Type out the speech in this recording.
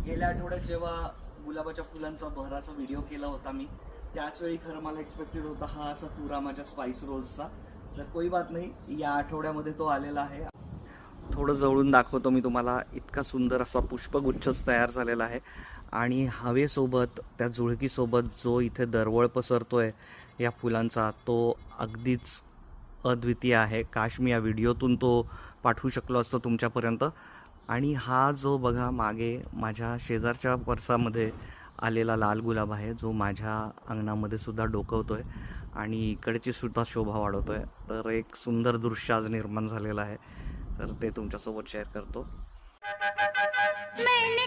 गेल्या आठवड्यात जेव्हा गुलाबाच्या फुलांचा बहराचा व्हिडिओ केला होता मी, त्याच वेळी खरं मला एक्सपेक्टेड होता हा असा तुरा माझ्या स्पाइस रोजचा. तर कोई बात नाही, या आठवड्यामध्ये तो आलेला आहे. थोडं जवळून दाखवतो मी तुम्हाला. इतका सुंदर असा पुष्पगुच्छच तयार झालेला आहे आणि हवेसोबत त्या झुळकीसोबत जो इथे दरवळ पसरतोय या फुलांचा, तो अगदीच अद्वितीय आहे. काश मी या व्हिडिओतून तो पाठवू शकलो असतो तुमच्यापर्यंत. आणि हा जो बघा मागे माझ्या शेजारच्या परसामध्ये आलेला लाल गुलाब आहे, जो माझ्या अंगणामध्ये सुद्धा डोकवतोय आणि इकडची सुद्धा शोभा वाढवतोय. तर एक सुंदर दृश्य आज निर्माण झालेलं आहे, तर ते तुमच्यासोबत शेअर करतो. मैंने